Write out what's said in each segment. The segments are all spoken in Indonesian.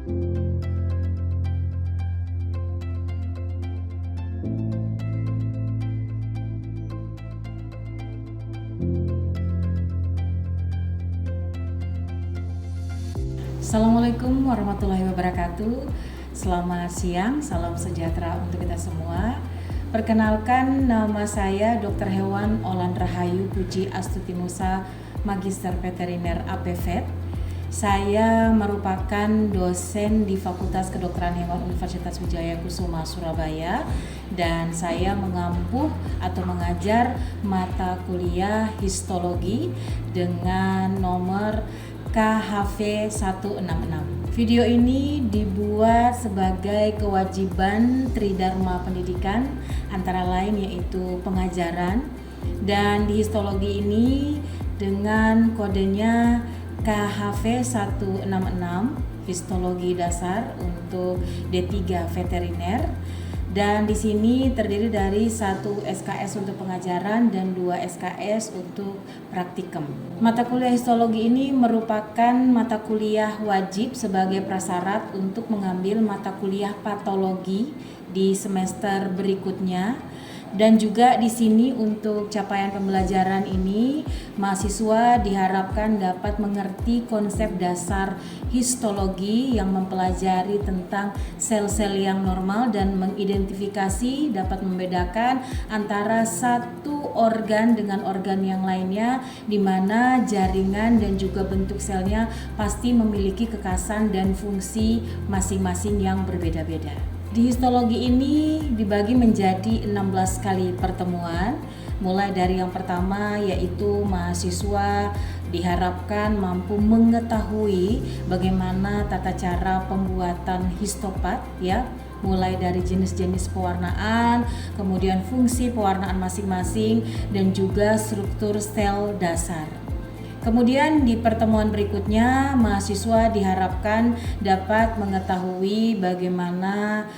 Assalamualaikum warahmatullahi wabarakatuh. Selamat siang, salam sejahtera untuk kita semua. Perkenalkan, nama saya Dr. Hewan Olan Rahayu Puji Astuti Nusa, Magister Veteriner APVET. Saya merupakan dosen di Fakultas Kedokteran Hewan Universitas Wijaya Kusuma Surabaya, dan saya mengampu atau mengajar mata kuliah histologi dengan nomor KHV 166. Video ini dibuat sebagai kewajiban Tridharma Pendidikan, antara lain yaitu pengajaran, dan di histologi ini dengan kodenya KHV 166 histologi dasar untuk D3 veteriner. Dan di sini terdiri dari 1 SKS untuk pengajaran dan 2 SKS untuk praktikum. Mata kuliah histologi ini merupakan mata kuliah wajib sebagai prasyarat untuk mengambil mata kuliah patologi di semester berikutnya. Dan juga di sini untuk capaian pembelajaran ini, mahasiswa diharapkan dapat mengerti konsep dasar histologi yang mempelajari tentang sel-sel yang normal dan mengidentifikasi, dapat membedakan antara satu organ dengan organ yang lainnya, di mana jaringan dan juga bentuk selnya pasti memiliki kekhasan dan fungsi masing-masing yang berbeda-beda. Di histologi ini dibagi menjadi 16 kali pertemuan, mulai dari yang pertama yaitu mahasiswa diharapkan mampu mengetahui bagaimana tata cara pembuatan histopat, ya, mulai dari jenis-jenis pewarnaan, kemudian fungsi pewarnaan masing-masing, dan juga struktur sel dasar. Kemudian di pertemuan berikutnya, mahasiswa diharapkan dapat mengetahui bagaimana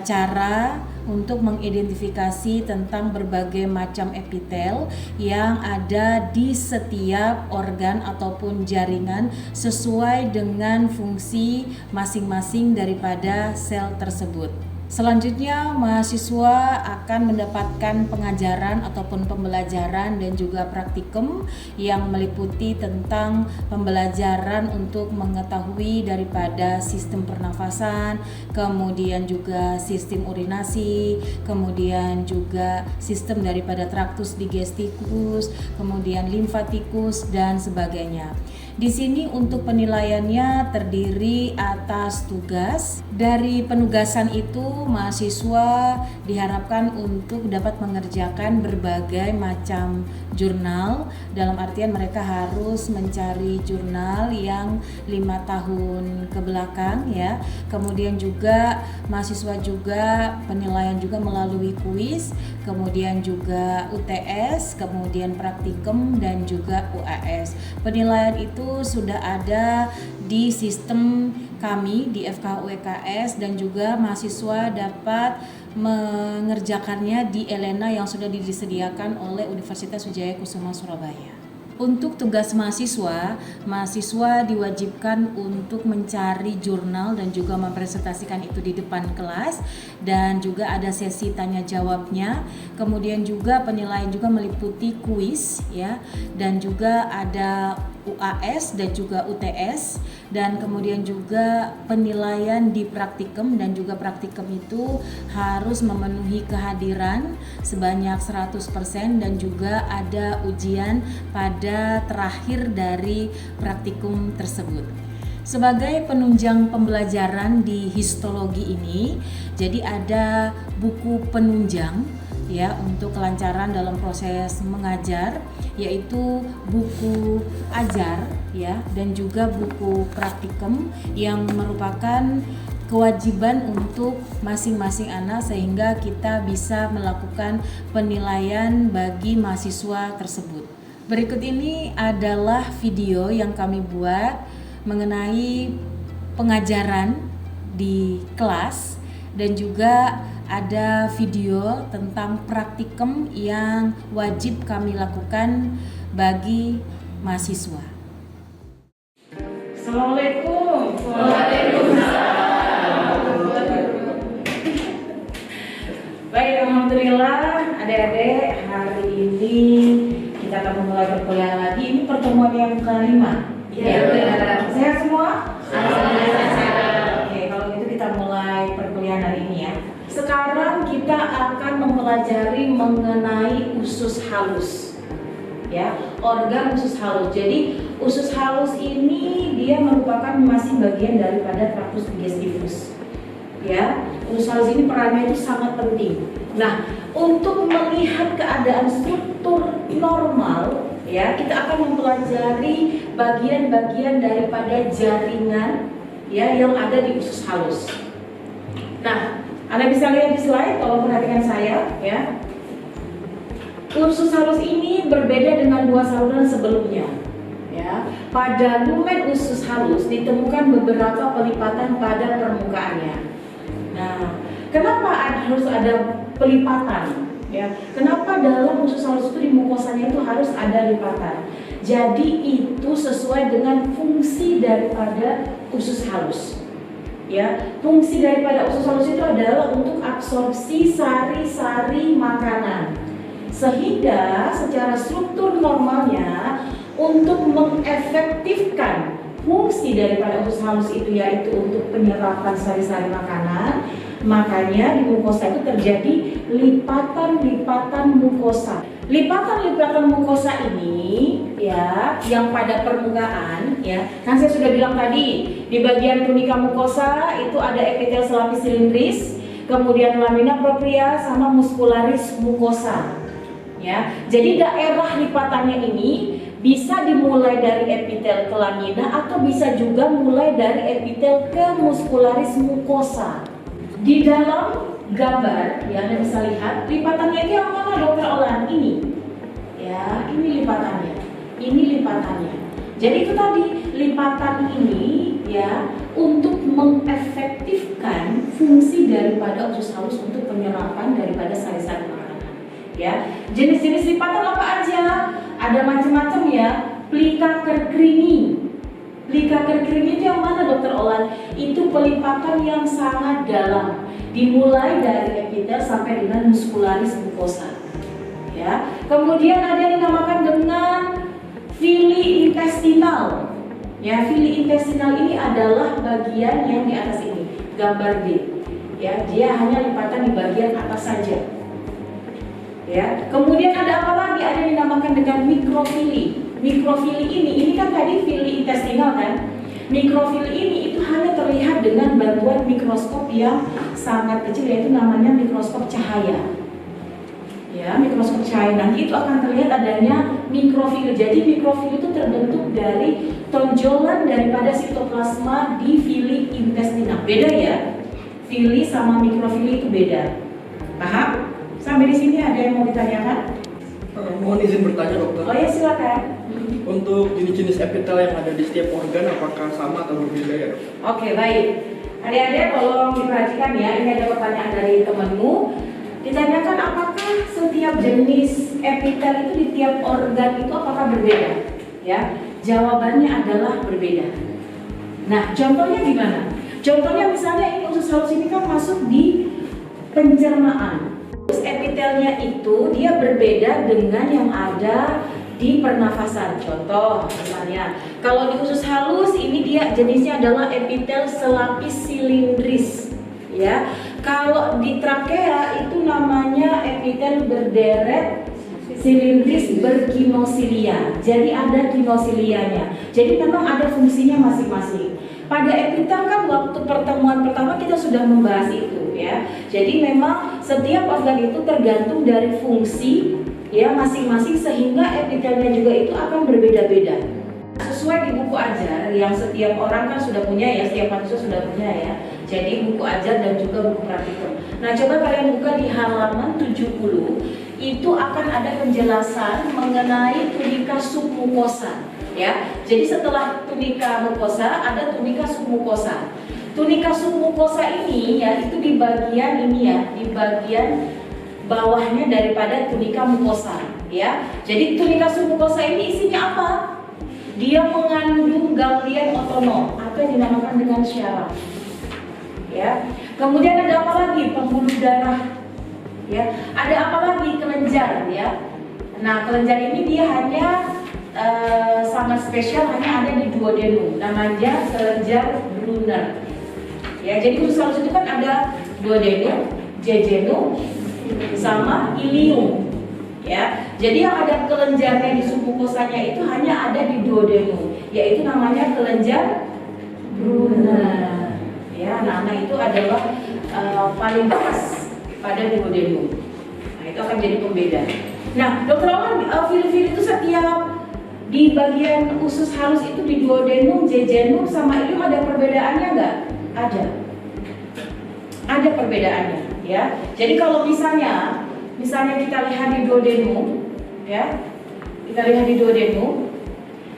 cara untuk mengidentifikasi tentang berbagai macam epitel yang ada di setiap organ ataupun jaringan sesuai dengan fungsi masing-masing daripada sel tersebut. Selanjutnya, mahasiswa akan mendapatkan pengajaran ataupun pembelajaran dan juga praktikum yang meliputi tentang pembelajaran untuk mengetahui daripada sistem pernafasan, kemudian juga sistem urinasi, kemudian juga sistem daripada traktus digesticus, kemudian limfatikus, dan sebagainya. Di sini untuk penilaiannya terdiri atas tugas. Dari penugasan itu, mahasiswa diharapkan untuk dapat mengerjakan berbagai macam jurnal, dalam artian mereka harus mencari jurnal yang 5 tahun ke belakang, ya. Kemudian juga mahasiswa juga penilaian juga melalui kuis, kemudian juga UTS, kemudian praktikum, dan juga UAS. Penilaian itu sudah ada di sistem kami di FKUEKS, dan juga mahasiswa dapat mengerjakannya di Elena yang sudah disediakan oleh Universitas Wijaya Kusuma Surabaya. Untuk tugas mahasiswa diwajibkan untuk mencari jurnal dan juga mempresentasikan itu di depan kelas, dan juga ada sesi tanya jawabnya. Kemudian juga penilaian juga meliputi kuis, ya, dan juga ada UAS dan juga UTS, dan kemudian juga penilaian di praktikum, dan juga praktikum itu harus memenuhi kehadiran sebanyak 100%, dan juga ada ujian pada terakhir dari praktikum tersebut. Sebagai penunjang pembelajaran di histologi ini, jadi ada buku penunjang, ya, untuk kelancaran dalam proses mengajar, yaitu buku ajar, ya, dan juga buku praktikum yang merupakan kewajiban untuk masing-masing anak, sehingga kita bisa melakukan penilaian bagi mahasiswa tersebut. Berikut ini adalah video yang kami buat mengenai pengajaran di kelas, dan juga ada video tentang praktikum yang wajib kami lakukan bagi mahasiswa. Assalamualaikum. Waalaikumsalam. Alhamdulillah adik-adik, hari ini kita akan memulai perkuliahan lagi. Ini pertemuan yang kelima. Ya. Sehat semua? Oke, kalau gitu kita mulai perkuliahan hari ini ya. Sekarang kita akan mempelajari mengenai usus halus. Ya, organ usus halus. Jadi usus halus ini dia merupakan masih bagian daripada traktus digestivus. Ya, usus halus ini perannya itu sangat penting. Nah, untuk melihat keadaan struktur normal, ya, kita akan mempelajari bagian-bagian daripada jaringan, ya, yang ada di usus halus. Nah, Anda bisa lihat di slide, tolong perhatikan saya, ya. Usus halus ini berbeda dengan dua saluran sebelumnya. Ya, pada lumen usus halus ditemukan beberapa pelipatan pada permukaannya. Nah, kenapa harus ada pelipatan? Ya, kenapa dalam usus halus itu di mukosanya itu harus ada lipatan? Jadi itu sesuai dengan fungsi daripada usus halus. Ya, fungsi daripada usus halus itu adalah untuk absorpsi sari-sari makanan. Sehingga secara struktur normalnya untuk mengefektifkan fungsi daripada usus halus itu yaitu untuk penyerapan sari-sari makanan, makanya di mukosa itu terjadi lipatan-lipatan mukosa. Lipatan-lipatan mukosa ini ya yang pada permukaan ya, kan saya sudah bilang tadi di bagian tunika mukosa itu ada epitel selapis silindris, kemudian lamina propria sama muscularis mukosa. Ya, jadi daerah lipatannya ini bisa dimulai dari epitel ke lamina atau bisa juga mulai dari epitel ke muscularis mukosa. Di dalam gambar, ya Anda bisa lihat lipatannya itu yang mana Dokter Olan? Ini, ya, ini lipatannya. Ini lipatannya. Jadi itu tadi lipatan ini, ya, untuk mengefektifkan fungsi daripada usus halus untuk penyerapan daripada sari-sari makanan. Ya, jenis-jenis lipatan apa aja? Ada macam-macam ya. Plica kerkrini. Plica kerkrini itu yang mana Dokter Olan? Itu pelipatan yang sangat dalam, dimulai dari epitel sampai dengan muscularis mucosa. Ya. Kemudian ada yang dinamakan dengan fili intestinal. Ya, fili intestinal ini adalah bagian yang di atas ini, gambar D. Ya, dia hanya lipatan di bagian atas saja. Ya, kemudian ada apa lagi? Ada yang dinamakan dengan mikrofili. Mikrofili ini kan tadi fili intestinal kan? Mikrofili ini itu hanya terlihat dengan bantuan mikroskop yang sangat kecil, yaitu namanya mikroskop cahaya. Ya, mikroskop cahaya nanti itu akan terlihat adanya mikrofili. Jadi mikrofili itu terbentuk dari tonjolan daripada sitoplasma di fili intestinal. Beda ya? Fili sama mikrofili itu beda. Paham? Sampai di sini ada yang mau ditanyakan? Mohon izin bertanya dokter. Oh ya silakan. Untuk jenis-jenis epitel yang ada di setiap organ apakah sama atau berbeda ya dokter? Oke, baik. Adik-adik tolong diperhatikan ya. Ini ada pertanyaan dari temanmu. Ditanyakan apakah setiap jenis epitel itu di tiap organ itu apakah berbeda? Ya, jawabannya adalah berbeda. Nah, contohnya gimana? Contohnya misalnya ini usus halus ini kan masuk di pencernaan. Epitelnya itu dia berbeda dengan yang ada di pernafasan. Contoh misalnya, kalau di usus halus ini dia jenisnya adalah epitel selapis silindris. Ya, kalau di trakea itu namanya epitel berderet silindris berkinosilia. Jadi ada kinosilianya. Jadi memang ada fungsinya masing-masing. Pada epitel kan waktu pertemuan pertama kita sudah membahas itu ya. Jadi memang setiap organ itu tergantung dari fungsi ya masing-masing sehingga epitelnya juga itu akan berbeda-beda. Sesuai di buku ajar yang setiap orang kan sudah punya ya, setiap manusia sudah punya ya. Jadi buku ajar dan juga buku praktikum. Nah, coba kalian buka di halaman 70, itu akan ada penjelasan mengenai tunika submukosa. Ya, jadi setelah tunika mukosa ada tunika submukosa. Tunika submukosa ini ya itu di bagian ini ya, di bagian bawahnya daripada tunika mukosa. Ya, jadi tunika submukosa ini isinya apa? Dia mengandung ganglion otonom atau yang dinamakan dengan syaraf. Ya, kemudian ada apa lagi? Pembuluh darah Ya, ada apa lagi? Kelenjar ya. Nah, kelenjar ini dia hanya sangat spesial, hanya ada di duodenum, namanya kelenjar Brunner. Ya, jadi usus halus itu kan ada duodenum, jejunum, sama ilium. Ya, jadi yang ada kelenjarnya di submukosanya itu hanya ada di duodenum, yaitu namanya kelenjar Brunner. Ya, nama itu adalah paling bekas pada duodenum. Nah, itu akan jadi pembeda. Nah, dokter Oman, fili-fili itu setiap di bagian usus halus itu di duodenum, jejunum, sama ilium ada perbedaannya nggak? Ada perbedaannya, ya. Jadi kalau misalnya kita lihat di duodenum, ya,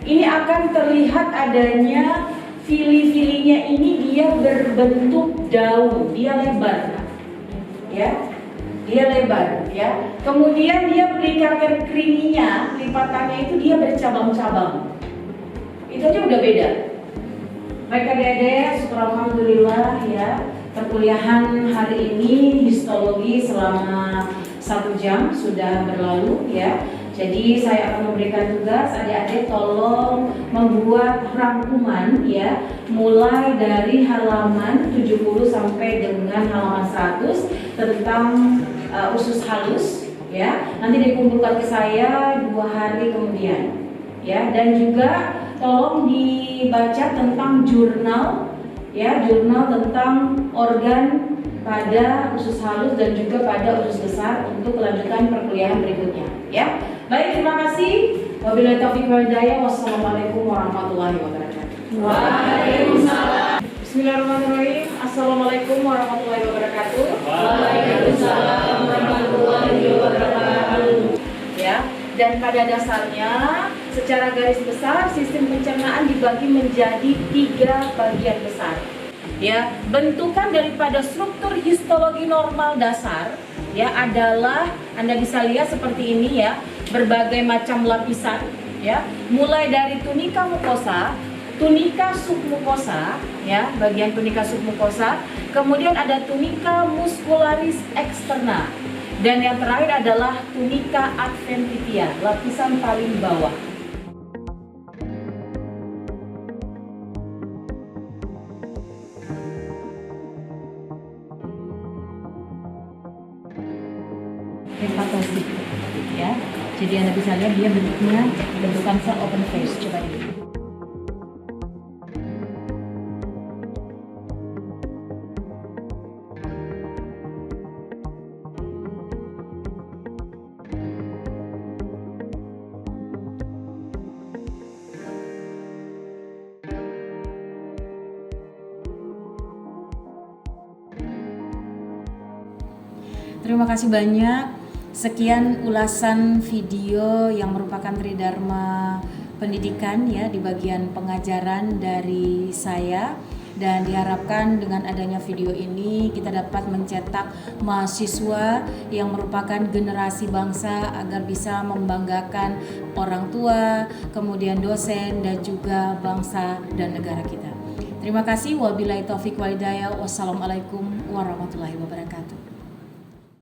ini akan terlihat adanya fili-filinya ini dia berbentuk daun, dia lebar, ya. Kemudian dia perikardial kriminya, lipatannya itu dia bercabang-cabang. Itu aja udah beda. Baik adik-adik, syukur alhamdulillah ya. Perkuliahan hari ini histologi selama 1 jam sudah berlalu ya. Jadi saya akan memberikan tugas adik-adik tolong membuat rangkuman ya, mulai dari halaman 70 sampai dengan halaman 100 tentang usus halus ya. Nanti dikumpulkan ke saya 2 hari kemudian ya, dan juga tolong dibaca tentang jurnal ya, jurnal tentang organ pada usus halus dan juga pada usus besar untuk kelanjutan perkuliahan berikutnya ya. Baik, terima kasih. Wabillahi taufiq wal hidayah. Wassalamualaikum warahmatullahi wabarakatuh. Waalaikumsalam. Bismillahirrahmanirrahim. Assalamualaikum warahmatullahi wabarakatuh. Waalaikumsalam warahmatullahi wabarakatuh. Ya, dan pada dasarnya secara garis besar sistem pencernaan dibagi menjadi 3 bagian besar. Ya, bentukan daripada struktur histologi normal dasar ya adalah Anda bisa lihat seperti ini ya, berbagai macam lapisan ya, mulai dari tunika mukosa, tunika submukosa ya, bagian tunika submukosa, kemudian ada tunika muscularis externa, dan yang terakhir adalah tunika adventitia, lapisan paling bawah. Hepatosit ya. Jadi Anda bisa lihat dia bentuknya bentukan sel open face. Coba ini. Terima kasih banyak. Sekian ulasan video yang merupakan Tridharma pendidikan ya di bagian pengajaran dari saya, dan diharapkan dengan adanya video ini kita dapat mencetak mahasiswa yang merupakan generasi bangsa agar bisa membanggakan orang tua, kemudian dosen dan juga bangsa dan negara kita. Terima kasih. Wabillahi taufiq wal hidayah. Wassalamualaikum warahmatullahi wabarakatuh.